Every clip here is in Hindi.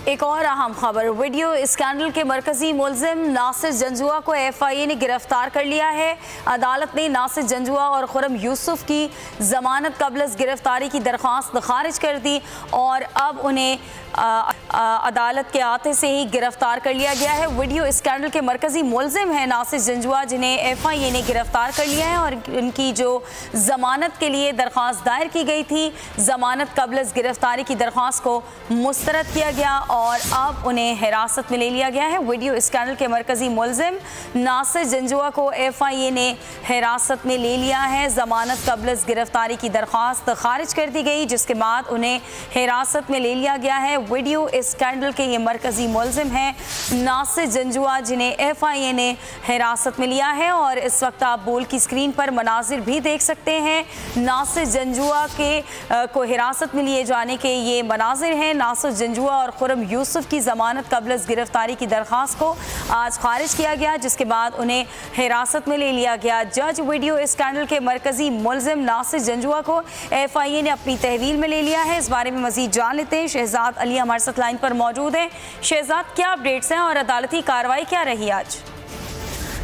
एक और अहम खबर, वीडियो स्कैंडल के मरकजी मुलजिम नासिर जंजुआ को FIA ने गिरफ्तार कर लिया है। अदालत ने नासिर जंजुआ और खुरम यूसुफ की जमानत कबल गिरफ्तारी की दरख्वास्त खारिज कर दी और अब उन्हें अदालत के आते से ही गिरफ्तार कर लिया गया है। वीडियो स्कैंडल के मरकजी मुलजिम है नासिर जंजुआ, जिन्हें FIA ने गिरफ्तार कर लिया है और उनकी जो जमानत के लिए दरख्वास्त दायर की गई थी, जमानत कबल गिरफ्तारी की दरख्वास्त को मुस्तरद किया गया और अब उन्हें हिरासत में ले लिया गया है। वीडियो स्कैंडल के मरकजी मुलजिम नासिर जंजुआ को FIA ने हिरासत में ले लिया है। जमानत कबल गिरफ्तारी की दरख्वास्त खारिज कर दी गई, जिसके बाद उन्हें हिरासत में ले लिया गया है। वीडियो स्कैंडल के ये मरकजी मुलजिम हैं नासिर जंजुआ, जिन्हें FIA ने हिरासत में लिया है और इस वक्त आप बोल की स्क्रीन पर मनाजिर भी देख सकते हैं। नासिर जंजुआ को हिरासत में लिए जाने के ये मनाजिर हैं। नासिर जंजुआ और खुरम यूसुफ की जमानत कबल गिरफ्तारी की दरख्वास्त को आज खारिज किया गया, जिसके बाद उन्हें हिरासत में ले लिया गया। जज वीडियो स्कैंडल के मरकजी मुलजिम नासिर जंजुआ को FIA ने अपनी तहवील में ले लिया है। इस बारे में मजीद जान लेते हैं। शहजाद अली हमारे साथ लाइन पर मौजूद हैं। शहजाद, क्या अपडेट्स हैं और अदालती कार्रवाई क्या रही आज?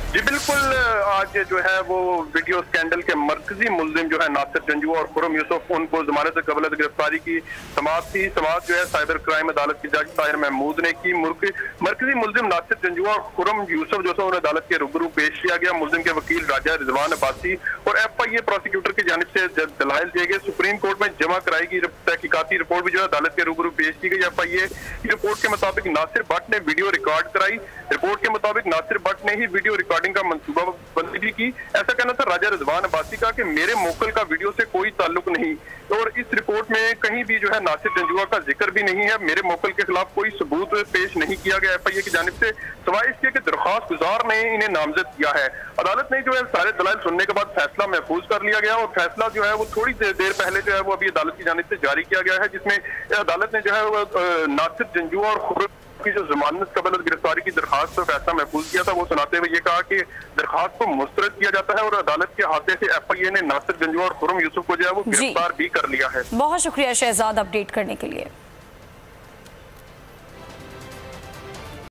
जी बिल्कुल, आज जो है वो वीडियो स्कैंडल के मरकजी मुलजिम जो है नासिर जंजुआ और खुरम यूसुफ, उनको जमानत से कबल गिरफ्तारी की समाअत थी। समाअत जो है साइबर क्राइम अदालत के जज ताहिर महमूद ने की। मरकजी मुलजिम नासिर जंजुआ और खुरम यूसुफ जो है उन्हें अदालत के रूबरू पेश किया गया। मुलजिम के वकील राजा रिजवान अब्बासी और FIA प्रोसिक्यूटर की जानिब से दलाइल दिए गए। सुप्रीम कोर्ट में जमा कराई गई तहकीकाती रिपोर्ट भी जो है अदालत के रूबरू पेश की गई। FIA की रिपोर्ट के मुताबिक नासिर भट्ट ने वीडियो रिकॉर्ड कराई। रिपोर्ट के मुताबिक नासिर भट्ट ने ही वीडियो रिकॉर्डिंग का मंसूबा बंदी भी की। ऐसा कहना था राजा रिजवान अब्बासी का कि मेरे मोकल का वीडियो से कोई ताल्लुक नहीं, और इस रिपोर्ट में कहीं भी जो है नासिर जंजुआ का जिक्र भी नहीं है। मेरे मोकल के खिलाफ कोई सबूत पेश नहीं किया गया FIA की जानिब से, सिवाय इसके कि दरख्वास्त गुजार ने इन्हें नामजद किया है। अदालत ने जो है सारे दलाइल सुनने के बाद फैसला महफूज कर लिया गया और फैसला जो है वो थोड़ी देर पहले जो है वो अभी अदालत की जानिब से जारी किया गया है, जिसमें अदालत ने जो है नासिर जंजुआ और खुरम की जो जमानत कबल गिरफ्तारी की दरखास्त पर फैसला महफूज किया था, वो सुनाते हुए ये कहा कि दरखास्त को मुस्तरद किया जाता है और अदालत के हाथे से FIA ने नासिर जंजुआ और खुरम यूसुफ को जो है वो गिरफ्तार भी कर लिया है। बहुत शुक्रिया शहजाद अपडेट करने के लिए।